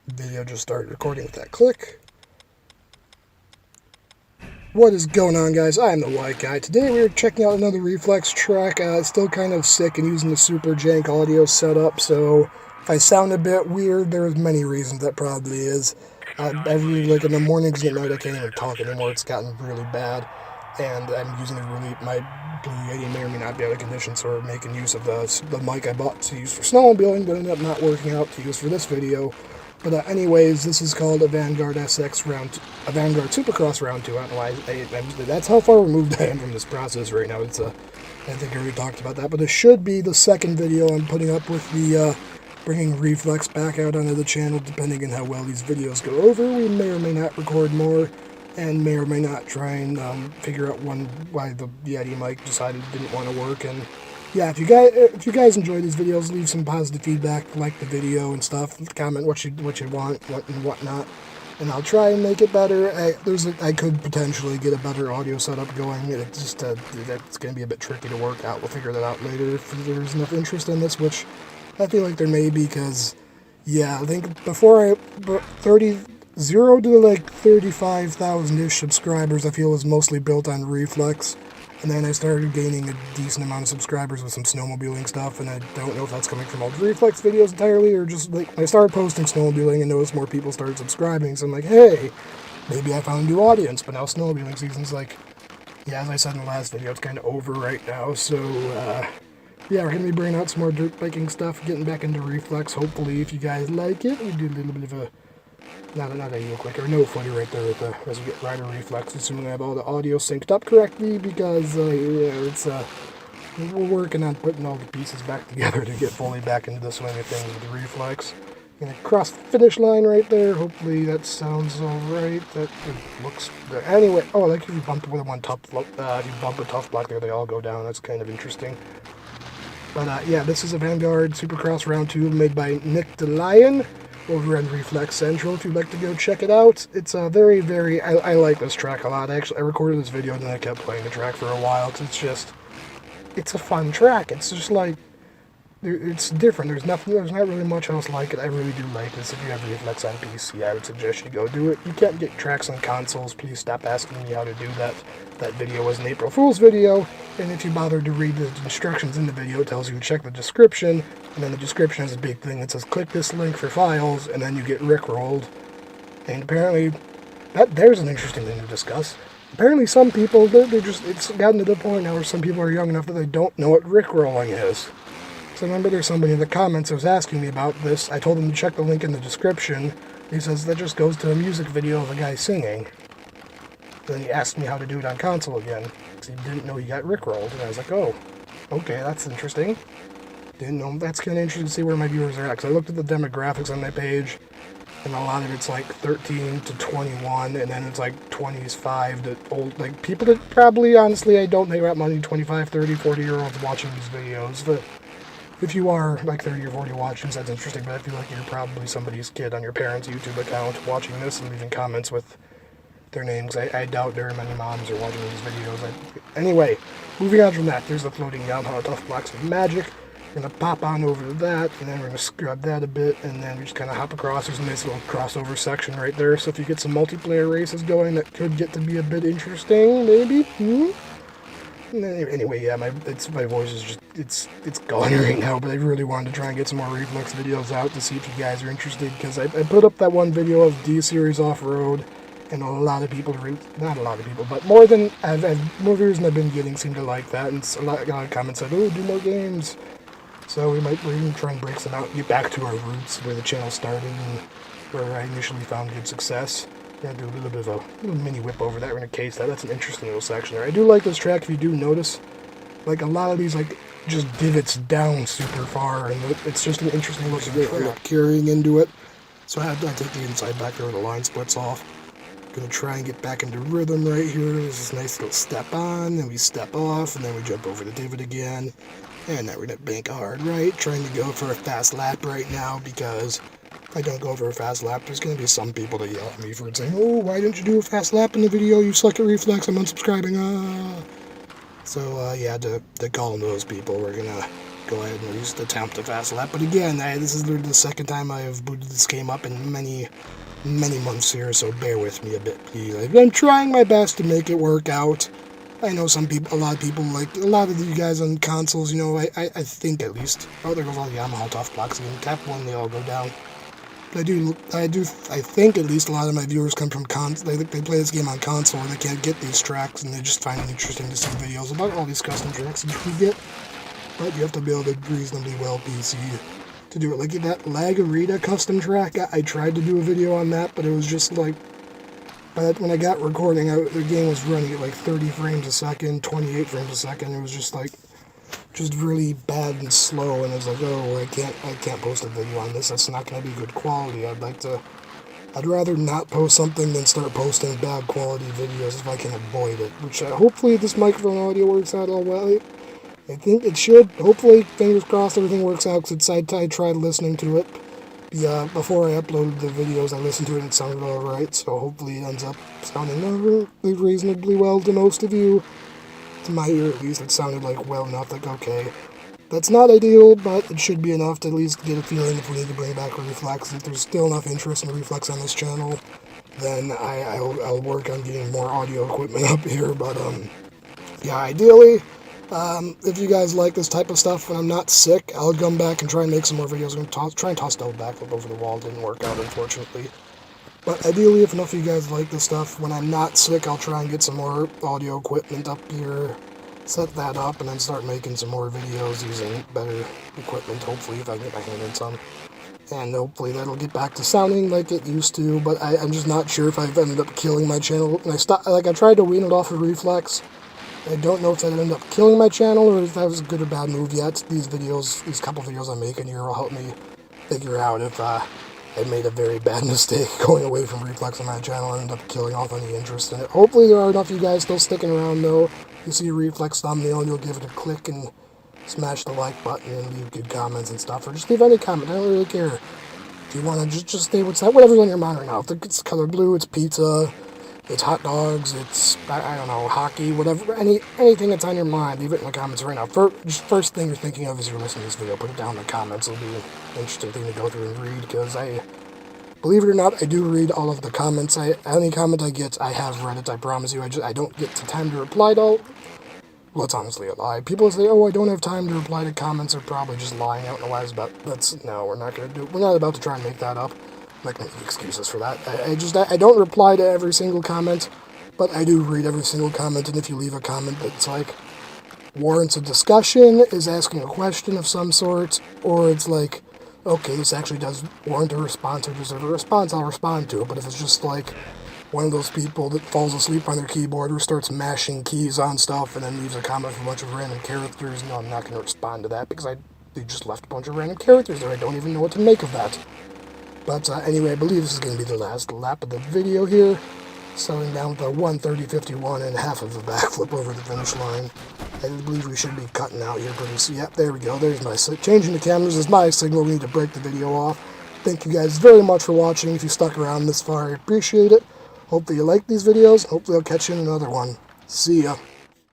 Video just started recording with that click. What is going on, guys? I am the White Guy. Today we're checking out another Reflex track. Still kind of sick and using the super jank audio setup, so if I sound a bit weird, there's many reasons that probably is. Every, like, in the mornings and at night, I can't even talk anymore. It's gotten really bad, and I'm using my Blue Yeti may or may not be out of condition, so we're making use of the mic I bought to use for snowmobiling, but ended up not working out to use for this video. But anyways, this is called Avanguard Avanguard Supercross Round 2. I don't know why that's how far removed I am from this process right now. It's I think I already talked about that, but it should be the second video I'm putting up with the bringing Reflex back out onto the channel, depending on how well these videos go over. We may or may not record more, and may or may not try and figure out why the Yeti mic decided it didn't want to work. And yeah, if you guys enjoy these videos, leave some positive feedback, like the video and stuff, comment what you want, and whatnot, and I'll try and make it better. I could potentially get a better audio setup going. It's just that's going to be a bit tricky to work out. We'll figure that out later if there's enough interest in this, which I feel like there may be, because yeah, I think before 0 to like 35,000-ish subscribers, I feel was mostly built on Reflex. And then I started gaining a decent amount of subscribers with some snowmobiling stuff, and I don't know if that's coming from old Reflex videos entirely, or just like I started posting snowmobiling and noticed more people started subscribing, so I'm like, hey, maybe I found a new audience. But now snowmobiling season's like, yeah, as I said in the last video, it's kind of over right now, so yeah, we're going to be bringing out some more dirt biking stuff, getting back into Reflex. Hopefully, if you guys like it, we do a little bit of a not a real quick, or no footy right there as we get rider reflex, assuming I have all the audio synced up correctly, because yeah, it's we're working on putting all the pieces back together to get fully back into the swing of things with the reflex. Gonna cross the finish line right there. Hopefully that sounds alright. That looks good. Anyway, oh, like if you bump with one tough if you bump a tough block there, they all go down. That's kind of interesting. But yeah, this is a Vanguard Supercross Round 2 made by Nick DeLion over on Reflex Central. If you'd like to go check it out, it's a very, I like this track a lot. I recorded this video and then I kept playing the track for a while, because it's a fun track. It's just like, it's different. There's not really much else like it. I really do like this. If you have Reflex on PC, I would suggest you go do it. You can't get tracks on consoles. Please stop asking me how to do that. That video was an April Fool's video, and if you bothered to read the instructions in the video, it tells you to check the description, and then the description has a big thing that says click this link for files, and then you get rickrolled. And apparently, there's an interesting thing to discuss. Apparently some people, it's gotten to the point now where some people are young enough that they don't know what rickrolling is. So I remember there's somebody in the comments that was asking me about this. I told him to check the link in the description. He says that just goes to a music video of a guy singing. Then he asked me how to do it on console again, because he didn't know he got rickrolled. And I was like, oh, okay, that's interesting. Didn't know. That's kind of interesting to see where my viewers are at, because I looked at the demographics on my page, and a lot of it's like 13 to 21, and then it's like 25 to old, like people that probably, honestly, I don't think about money, 25, 30, 40-year-olds watching these videos. But if you are like 30 or 40 watching, that's interesting, but I feel like you're probably somebody's kid on your parents' YouTube account watching this and leaving comments with their names. I doubt very many moms are watching these videos. Anyway, moving on from that, there's the floating Yamaha Tough Blocks of Magic. We're going to pop on over to that, and then we're going to scrub that a bit, and then we just kind of hop across. There's a nice little crossover section right there, so if you get some multiplayer races going, that could get to be a bit interesting, maybe? Anyway, yeah, my voice is just, it's gone right now, but I really wanted to try and get some more Reflex videos out to see if you guys are interested, because I put up that one video of D-Series Off-Road, and a lot of people, not a lot of people, but more views than I've been getting seem to like that, and a lot of comments said, oh, do more games. So we're going to try and break some out and get back to our roots, where the channel started and where I initially found good success. We're going to do a little bit of a little mini whip over that. We're going to case that. That's an interesting little section there. I do like this track, if you do notice. Like, a lot of these, like, just divots down super far, and it's just an interesting looking track carrying into it. So I take the inside back there where the line splits off. Gonna try and get back into rhythm right here. There's this nice little step on, then we step off, and then we jump over the divot again. And now we're gonna bank a hard right, trying to go for a fast lap right now, because if I don't go for a fast lap, there's gonna be some people that yell at me for saying, oh, why didn't you do a fast lap in the video? You suck at Reflex, I'm unsubscribing. So yeah, to call them those people, we're gonna go ahead and at least attempt a fast lap. But again, this is literally the second time I have booted this game up in many months here, so bear with me a bit, please. I'm trying my best to make it work out. I know a lot of people, like, a lot of you guys on consoles, you know, I think at least. Oh, there goes all the Yamaha tough blocks again. Tap one, they all go down. But I think at least a lot of my viewers come from they play this game on console, or they can't get these tracks, and they just find it interesting to see videos about all these custom tracks that you can get. But you have to be able to reasonably well PC to do it. Like that Lagarita custom track, I tried to do a video on that, but it was just like, when I got recording, the game was running at like 30 frames a second, 28 frames a second. It was just like, just really bad and slow, and I was like, oh, I can't post a video on this. That's not going to be good quality. I'd rather not post something than start posting bad quality videos if I can avoid it. Which hopefully this microphone audio works out all well. I think it should. Hopefully, fingers crossed, everything works out, because I tried listening to it. Before I uploaded the videos, I listened to it and it sounded alright, so hopefully it ends up sounding reasonably well to most of you. To my ear, at least, it sounded like well enough, like, okay, that's not ideal, but it should be enough to at least get a feeling if we need to bring back Reflex. If there's still enough interest in Reflex on this channel, then I'll work on getting more audio equipment up here, but, yeah, ideally, if you guys like this type of stuff when I'm not sick, I'll come back and try and make some more videos. I'm going to try and toss double backflip over the wall. It didn't work out, unfortunately. But ideally, if enough of you guys like this stuff, when I'm not sick, I'll try and get some more audio equipment up here, set that up, and then start making some more videos using better equipment, hopefully, if I can get my hand in some. And hopefully that'll get back to sounding like it used to, but I'm just not sure if I've ended up killing my channel. And I tried to wean it off of Reflex. I don't know if that ended up killing my channel, or if that was a good or bad move yet. These couple videos I'm making here will help me figure out if, I made a very bad mistake going away from Reflex on my channel and ended up killing off any interest in it. Hopefully there are enough of you guys still sticking around, though. You see a Reflex thumbnail and you'll give it a click and smash the like button and leave good comments and stuff. Or just leave any comment, I don't really care. If you want to just say whatever's on your mind right now. If it's color blue, it's pizza, it's hot dogs, it's, I don't know, hockey, whatever, anything that's on your mind, leave it in the comments right now. First thing you're thinking of as you're listening to this video, put it down in the comments. It'll be an interesting thing to go through and read, because believe it or not, I do read all of the comments. Any comment I get, I have read it, I promise you. I don't get the time to reply to all. Well, it's honestly a lie. People say, oh, I don't have time to reply to comments, are probably just lying out in the wise about. No, we're not going to do it. We're not about to try and make that up. I'm not going to make excuses for that. I don't reply to every single comment, but I do read every single comment, and if you leave a comment that's like warrants a discussion, is asking a question of some sort, or it's like, okay, this actually does warrant a response or deserve a response, I'll respond to it. But if it's just like one of those people that falls asleep on their keyboard or starts mashing keys on stuff and then leaves a comment with a bunch of random characters, no, I'm not going to respond to that, because they just left a bunch of random characters there. I don't even know what to make of that. But anyway, I believe this is going to be the last lap of the video here. Settling down with a 1:30.51 and half of a backflip over the finish line. I believe we should be cutting out here pretty soon. Yep, there we go. There's my changing the cameras is my signal. We need to break the video off. Thank you guys very much for watching. If you stuck around this far, I appreciate it. Hopefully you like these videos. Hopefully I'll catch you in another one. See ya.